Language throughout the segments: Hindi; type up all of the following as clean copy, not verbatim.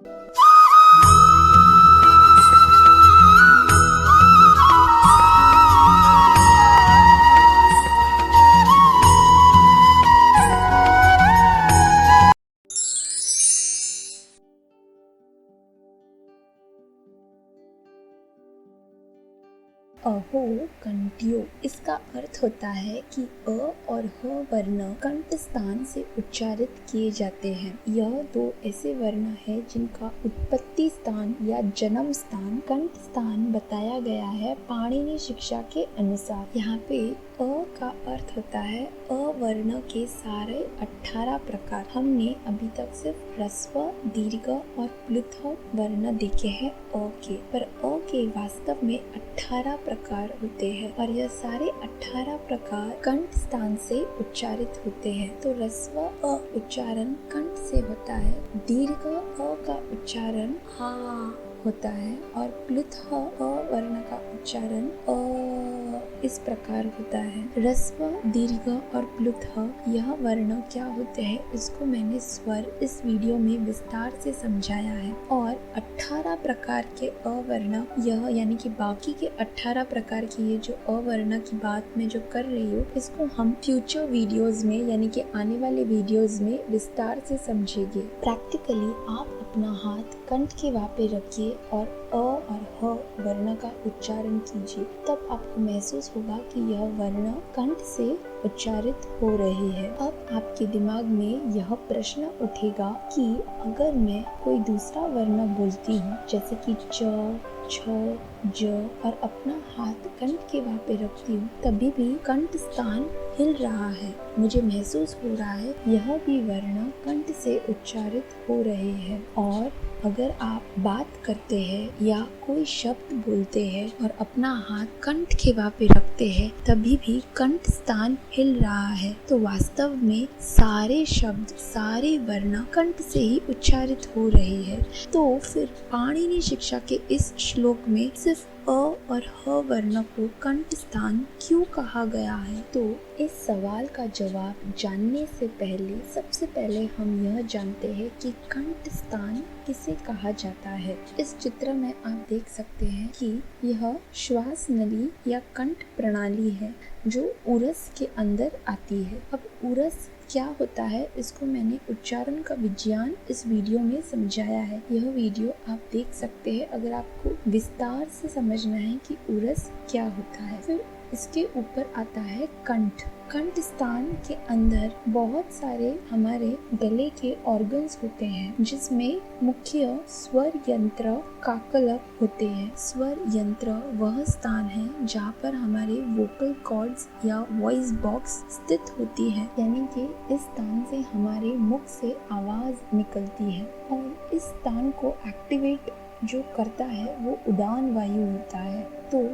अहो कंट्यो, इसका अर्थ होता है कि अ और ह वर्ण कंठ स्थान से उच्चारित किए जाते हैं। यह दो ऐसे वर्ण हैं जिनका उत्पत्ति स्थान या जन्म स्थान कंठ स्थान बताया गया है पाणिनि शिक्षा के अनुसार। यहाँ पे अ का अर्थ होता है अवर्ण के सारे 18 प्रकार। हमने अभी तक सिर्फ ह्रस्व, दीर्घ और प्लुत वर्ण देखे हैं अ के, पर अ के वास्तव में 18 प्रकार होते हैं और यह सारे 18 प्रकार कंठ स्थान से उच्चारित होते हैं। तो ह्रस्व अ उच्चारण कंठ से होता है, दीर्घ अ का उच्चारण हा होता है और प्लुत अ वर्ण का उच्चारण इस प्रकार होता है। ह्रस्व, दीर्घ और प्लुत यह वर्ण क्या होते हैं इसको मैंने स्वर इस वीडियो में विस्तार से समझाया है। और 18 प्रकार के अवर्ण यह यानी कि बाकी के 18 प्रकार की ये जो अवर्ण की बात मैं जो कर रही हूँ इसको हम फ्यूचर वीडियोस में यानी कि आने वाले वीडियोस में विस्तार से समझेंगे। प्रैक्टिकली आप अपना हाथ कंठ के वहाँ पे रखिए और अ और ह वर्ण का उच्चारण कीजिए, तब आपको महसूस होगा कि यह वर्ण कंठ से उच्चारित हो रही है। अब आपके दिमाग में यह प्रश्न उठेगा कि अगर मैं कोई दूसरा वर्ण बोलती हूँ जैसे कि च, छ, ज और अपना हाथ कंठ के वहाँ पे रखती हूँ तभी भी कंठ स्थान हिल रहा है, मुझे महसूस हो रहा है यह भी वर्ण कंठ से उच्चारित हो रहे हैं। और अगर आप बात करते हैं या कोई शब्द बोलते हैं और अपना हाथ कंठ के वहाँ पे रखते हैं तभी भी कंठ स्थान हिल रहा है, तो वास्तव में सारे शब्द, सारे वर्ण कंठ से ही उच्चारित हो रहे हैं। तो फिर पाणिनि शिक्षा के इस श्लोक में सिर्फ अ और ह वर्ण को कंठ स्थान क्यों कहा गया है? तो इस सवाल का जवाब जानने से पहले सबसे पहले हम यह जानते हैं कि कंठ स्थान किसे कहा जाता है। इस चित्र में आप देख सकते हैं कि यह श्वास नली या कंठ प्रणाली है जो उरस के अंदर आती है। अब उरस क्या होता है इसको मैंने उच्चारण का विज्ञान इस वीडियो में समझाया है। यह वीडियो आप देख सकते हैं अगर आपको विस्तार से समझना है कि उरस क्या होता है। फिर इसके ऊपर आता है कंठ। कंठ स्थान के अंदर बहुत सारे हमारे गले के ऑर्गन्स होते हैं जिसमें मुख्य स्वर यंत्र काकलक होते हैं। स्वर यंत्र वह स्थान है जहाँ पर हमारे वोकल कॉर्ड्स या वॉइस बॉक्स स्थित होती है, यानी कि इस स्थान से हमारे मुख से आवाज निकलती है और इस स्थान को एक्टिवेट जो करता है वो उदान वायु होता है। तो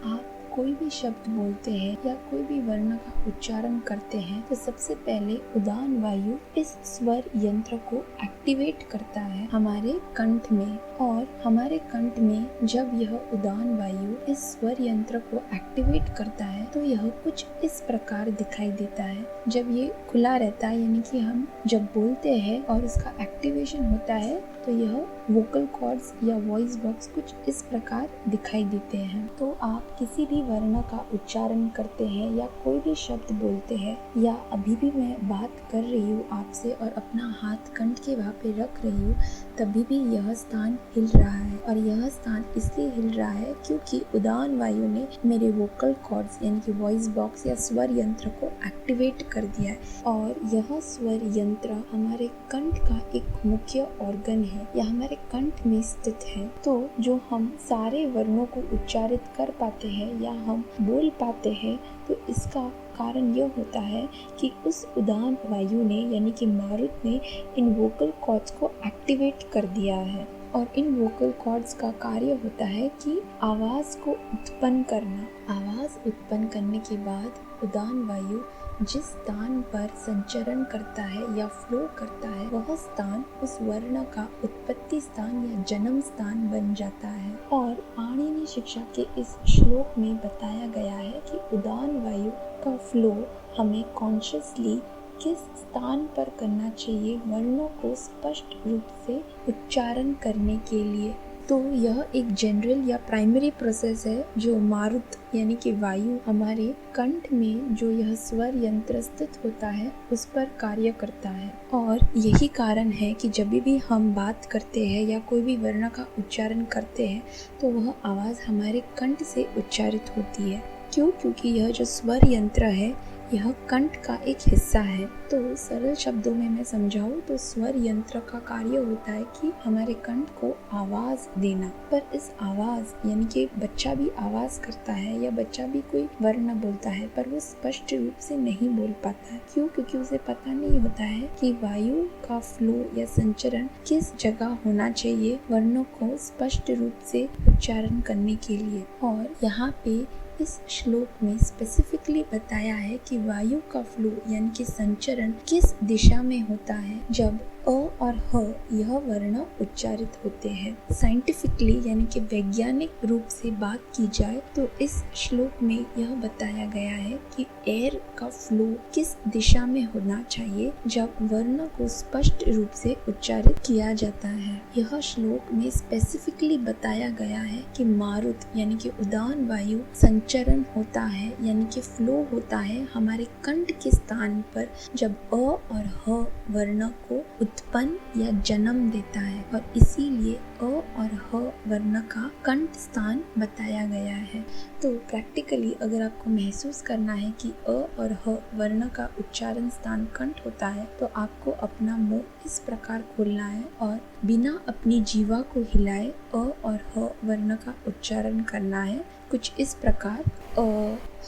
आप कोई भी शब्द बोलते हैं या कोई भी वर्ण का उच्चारण करते हैं तो सबसे पहले उदान वायु इस स्वर यंत्र को एक्टिवेट करता है हमारे कंठ में, और हमारे कंठ में जब यह उदान वायु इस स्वर यंत्र को एक्टिवेट करता है तो यह कुछ इस प्रकार दिखाई देता है। जब ये खुला रहता है यानी कि हम जब बोलते हैं और इसका एक्टिवेशन होता है तो यह वोकल कॉर्ड्स या वॉइस बॉक्स कुछ इस प्रकार दिखाई देते हैं। तो आप किसी भी वर्ण का उच्चारण करते हैं या कोई भी शब्द बोलते हैं या अभी भी मैं बात कर रही हूँ आपसे और अपना हाथ कंठ के वहाँ पे रख रही हूँ तभी भी यह स्थान हिल रहा है। और यह स्थान इसलिए हिल रहा है क्योंकि उदान वायु ने मेरे वोकल कॉर्ड्स यानी कि वॉइस बॉक्स या स्वर यंत्र को एक्टिवेट कर दिया है। और यह स्वर यंत्र हमारे कंठ का एक मुख्य ऑर्गन है या हमारे कंठ में स्थित है। तो जो हम सारे वर्णों को उच्चारित कर पाते हैं या हम बोल पाते हैं तो इसका कारण यह होता है कि उस उदान वायु ने यानी कि मारुत ने इन वोकल कॉर्ड्स को एक्टिवेट कर दिया है। और इन वोकल कॉर्ड्स का कार्य होता है कि आवाज को उत्पन्न करना। आवाज उत्पन्न करने के बाद उदान वायु जिस स्थान पर संचरण करता है या फ्लो करता है वह स्थान उस वर्ण का उत्पत्ति स्थान या जन्म स्थान बन जाता है। और पाणिनि शिक्षा के इस श्लोक में बताया गया है कि उदान वायु का फ्लो हमें कॉन्शियसली किस स्थान पर करना चाहिए वर्णों को स्पष्ट रूप से उच्चारण करने के लिए। तो यह एक जनरल या प्राइमरी प्रोसेस है जो मारुत यानी कि वायु हमारे कंठ में जो यह स्वर यंत्र स्थित होता है उस पर कार्य करता है। और यही कारण है कि जब भी हम बात करते हैं या कोई भी वर्ण का उच्चारण करते हैं तो वह आवाज़ हमारे कंठ से उच्चारित होती है। क्यों? क्योंकि यह जो स्वर यंत्र है यह कंठ का एक हिस्सा है। तो सरल शब्दों में मैं समझाऊं तो स्वर यंत्र का कार्य होता है कि हमारे कंठ को आवाज देना। पर इस आवाज यानी कि बच्चा भी आवाज करता है या बच्चा भी कोई वर्ण बोलता है पर वो स्पष्ट रूप से नहीं बोल पाता है। क्यों? क्योंकि उसे पता नहीं होता है कि वायु का फ्लो या संचरण किस जगह होना चाहिए वर्णों को स्पष्ट रूप से उच्चारण करने के लिए। और यहाँ पे इस श्लोक में स्पेसिफिकली बताया है कि वायु का फ्लो यानी कि संचरण किस दिशा में होता है जब अ और ह यह वर्ण उच्चारित होते हैं। साइंटिफिकली यानी कि वैज्ञानिक रूप से बात की जाए तो इस श्लोक में यह बताया गया है कि एयर का फ्लो किस दिशा में होना चाहिए जब वर्ण को स्पष्ट रूप से उच्चारित किया जाता है। यह श्लोक में स्पेसिफिकली बताया गया है कि मारुत यानी कि उदान वायु संचरण होता है यानी कि फ्लो होता है हमारे कंठ के स्थान पर जब अ और ह वर्ण को उत्पन्न या जन्म देता है। और इसीलिए अ और ह वर्ण का कंठ स्थान बताया गया है। तो प्रैक्टिकली अगर आपको महसूस करना है कि अ और ह वर्ण का उच्चारण स्थान कंठ होता है तो आपको अपना मुंह इस प्रकार खोलना है और बिना अपनी जीवा को हिलाए अ और ह वर्ण का उच्चारण करना है कुछ इस प्रकार अ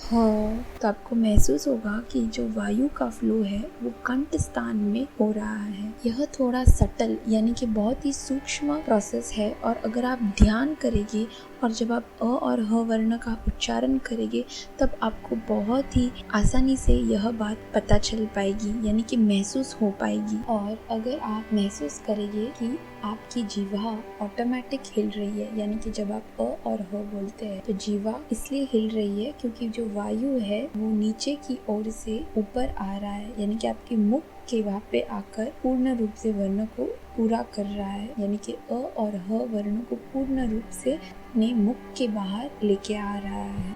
ह। तो आपको महसूस होगा कि जो वायु का फ्लो है वो कंठ स्थान में हो रहा है। यह थोड़ा सटल यानी कि बहुत ही सूक्ष्म प्रोसेस है और अगर आप ध्यान करेंगे और जब आप अ और ह वर्ण का उच्चारण करेंगे तब आपको बहुत ही आसानी से यह बात पता चल पाएगी यानी कि महसूस हो पाएगी। और अगर आप महसूस करेंगे कि आपकी जीवा ऑटोमेटिक हिल रही है यानी कि जब आप अ और ह बोलते हैं तो जीवा इसलिए हिल रही है क्योंकि जो वायु है वो नीचे की ओर से ऊपर आ रहा है यानी कि आपके मुख के वहाँ पे आकर पूर्ण रूप से वर्ण को पूरा कर रहा है यानी कि अ और ह वर्ण को पूर्ण रूप से अपने मुख के बाहर लेके आ रहा है।